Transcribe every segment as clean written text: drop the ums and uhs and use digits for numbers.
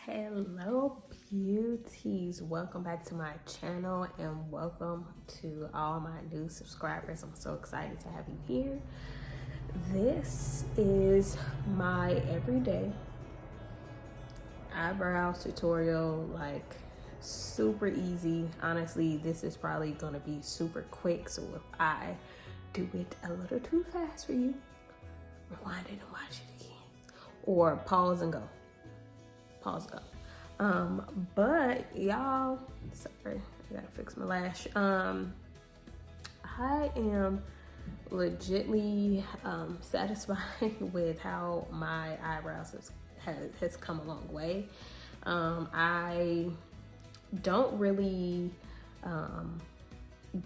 Hello beauties, welcome back to my channel and welcome to all my new subscribers. I'm so excited to have you here. This is my everyday eyebrows tutorial, like super easy. Honestly, this is probably gonna be super quick, so if I do it a little too fast for you, rewind it and watch it again, or pause and go. But y'all, sorry, I gotta fix my lash. I am legitly satisfied with how my eyebrows has come a long way. I don't really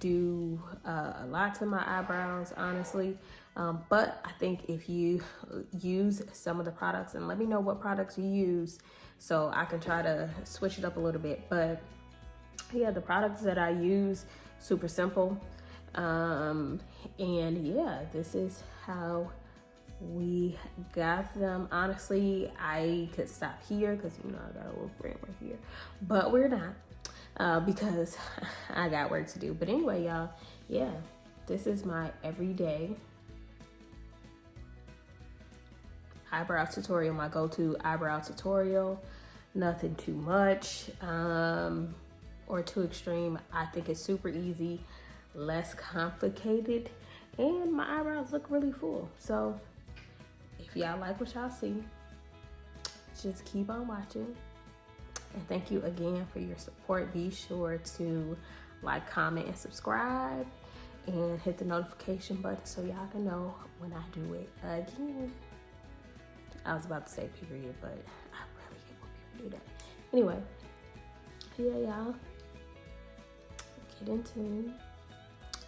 do a lot to my eyebrows, honestly. But I think if you use some of the products, and let me know what products you use so I can try to switch it up a little bit. But yeah, the products that I use, super simple. And yeah, this is how we got them. Honestly, I could stop here because I got a little brand right here, but we're not because I got work to do. But anyway, y'all, yeah, this is my everyday eyebrow tutorial, my go-to eyebrow tutorial. Nothing too much or too extreme. I think it's super easy, less complicated, and my eyebrows look really full. So if y'all like what y'all see, just keep on watching. And thank you again for your support. Be sure to like, comment, and subscribe, and hit the notification button so y'all can know when I do it again. I was about to say period, but I really hate when people do that. Anyway, yeah, y'all, get in tune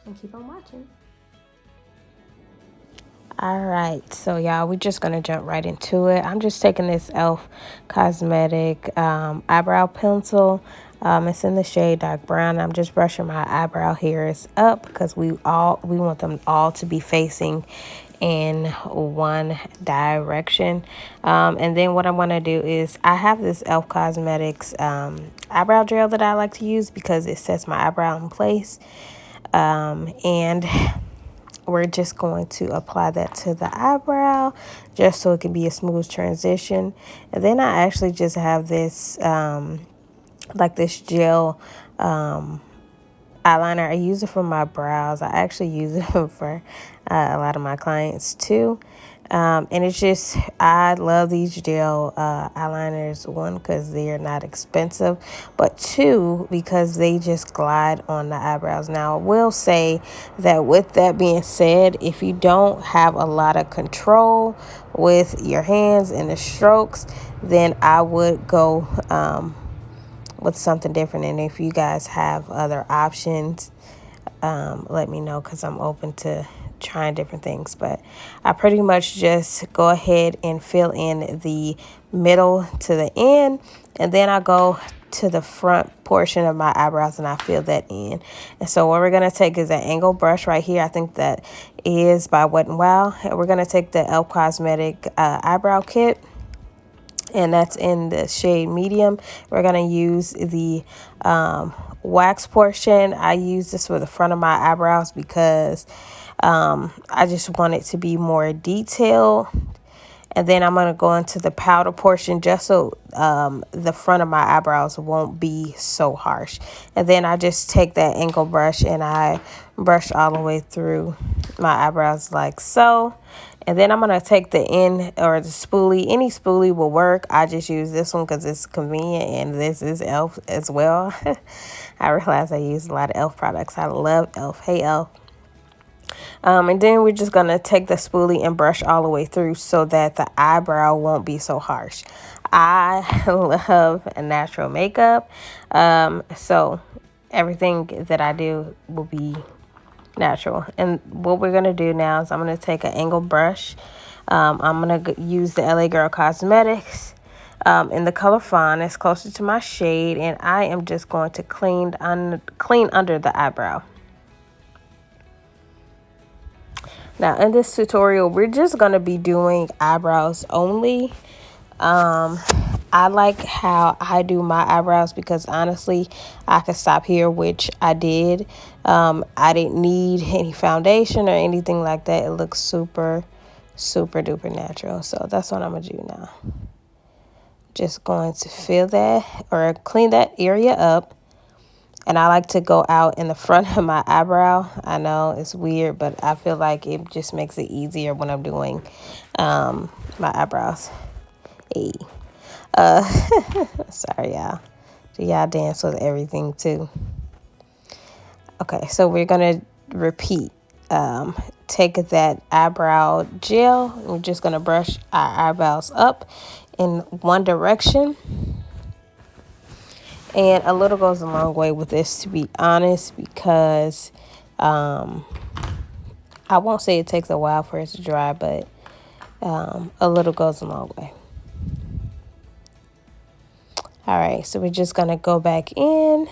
and keep on watching. All right, so y'all, we're just gonna jump right into it. I'm just taking this e.l.f. Cosmetic eyebrow pencil. It's in the shade dark brown. I'm just brushing my eyebrow hairs up because we want them all to be facing in one direction. And then what I'm gonna do is, I have this e.l.f. Cosmetics eyebrow gel that I like to use because it sets my eyebrow in place. And we're just going to apply that to the eyebrow just so it can be a smooth transition. And then I actually just have this like this gel eyeliner. I use it for my brows. I actually use it for a lot of my clients too. And it's just, I love these gel eyeliners. One, because they're not expensive, but two, because they just glide on the eyebrows. Now, I will say that with that being said, if you don't have a lot of control with your hands and the strokes, then I would go with something different. And if you guys have other options, let me know, because I'm open to trying different things. But I pretty much just go ahead and fill in the middle to the end, and then I go to the front portion of my eyebrows and I fill that in. And so what we're going to take is an angle brush right here. I think that is by Wet n Wild. And we're going to take the e.l.f. Cosmetic Eyebrow Kit, and that's in the shade medium. We're going to use the wax portion. I use this for the front of my eyebrows because I just want it to be more detailed. And then I'm going to go into the powder portion just so the front of my eyebrows won't be so harsh. And then I just take that angle brush and I brush all the way through my eyebrows like so. And then I'm going to take the end, or the spoolie. Any spoolie will work. I just use this one because it's convenient, and this is e.l.f. as well. I realize I use a lot of e.l.f. products. I love e.l.f. Hey, e.l.f. And then we're just going to take the spoolie and brush all the way through so that the eyebrow won't be so harsh. I love natural makeup. So everything that I do will be natural. And what we're going to do now is I'm going to take an angle brush. I'm going to use the LA Girl Cosmetics in the color Fawn. It's closer to my shade. And I am just going to clean under the eyebrow. Now, in this tutorial, we're just going to be doing eyebrows only. I like how I do my eyebrows because honestly, I could stop here, which I did. I didn't need any foundation or anything like that. It looks super, super duper natural. So that's what I'm going to do now. Just going to fill that or clean that area up. And I like to go out in the front of my eyebrow. I know it's weird, but I feel like it just makes it easier when I'm doing my eyebrows. Hey. Sorry, y'all. Do y'all dance with everything too? Okay, so we're gonna repeat. Take that eyebrow gel. We're just gonna brush our eyebrows up in one direction. And a little goes a long way with this, to be honest, because I won't say it takes a while for it to dry, but a little goes a long way. All right, so we're just going to go back in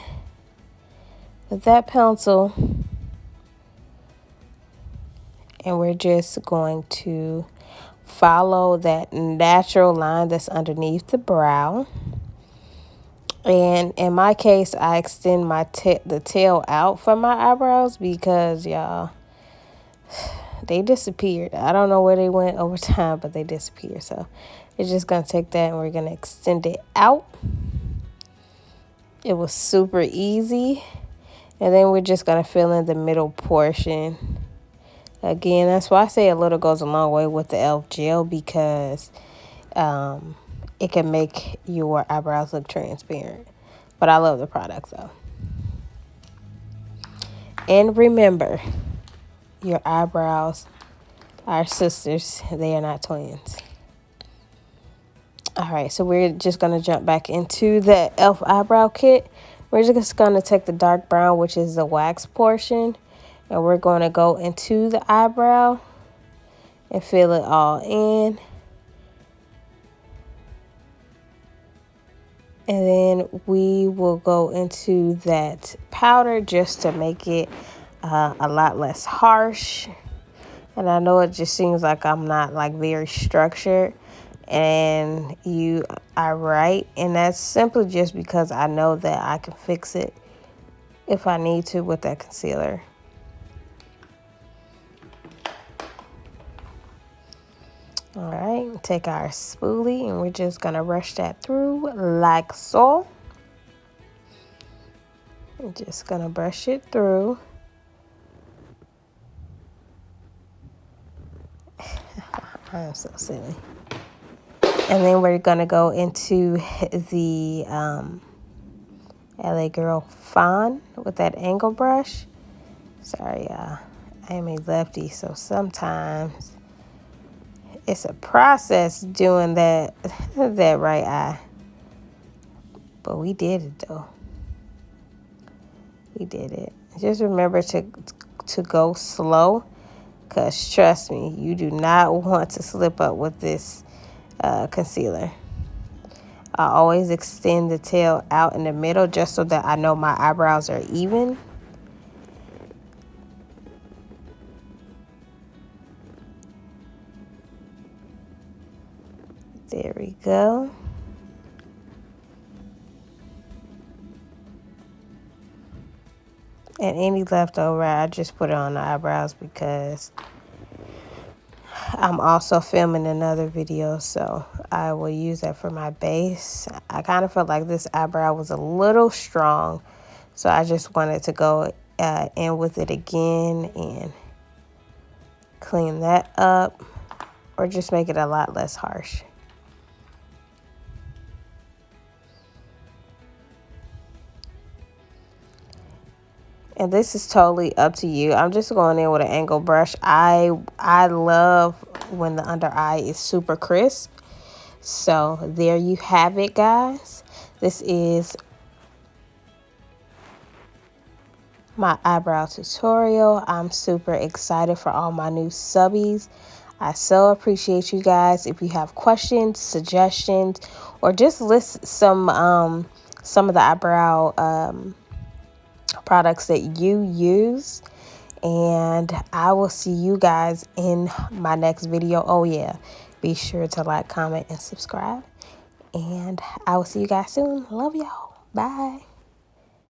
with that pencil. And we're just going to follow that natural line that's underneath the brow. And in my case, I extend the tail out from my eyebrows because, y'all, they disappeared. I don't know where they went over time, but they disappeared. So it's just going to take that and we're going to extend it out. It was super easy. And then we're just going to fill in the middle portion. Again, that's why I say a little goes a long way with the e.l.f. gel, because it can make your eyebrows look transparent. But I love the product, though. And remember, your eyebrows are sisters. They are not twins. All right, so we're just going to jump back into the e.l.f. Eyebrow Kit. We're just going to take the dark brown, which is the wax portion, and we're going to go into the eyebrow and fill it all in. And then we will go into that powder just to make it a lot less harsh. And I know it just seems like I'm not like very structured. And you are right. And that's simply just because I know that I can fix it if I need to with that concealer. All right, take our spoolie and we're just going to brush that through like so. I'm just going to brush it through. I'm so silly. And then we're going to go into the LA Girl Fawn with that angle brush. Sorry, y'all. I am a lefty, so sometimes it's a process doing that right eye. But we did it, though. We did it. Just remember to go slow, because trust me, you do not want to slip up with this concealer. I always extend the tail out in the middle just so that I know my eyebrows are even. There we go. And any leftover, I just put it on the eyebrows because I'm also filming another video, so I will use that for my base. I kind of felt like this eyebrow was a little strong, so I just wanted to go in with it again and clean that up, or just make it a lot less harsh. And this is totally up to you. I'm just going in with an angle brush. I love when the under eye is super crisp. So there you have it, guys. This is my eyebrow tutorial. I'm super excited for all my new subbies. I so appreciate you guys. If you have questions, suggestions, or just list some of the eyebrow products that you use, and I will see you guys in my next video. Oh yeah, be sure to like, comment, and subscribe, And I will see you guys soon. Love y'all. Bye.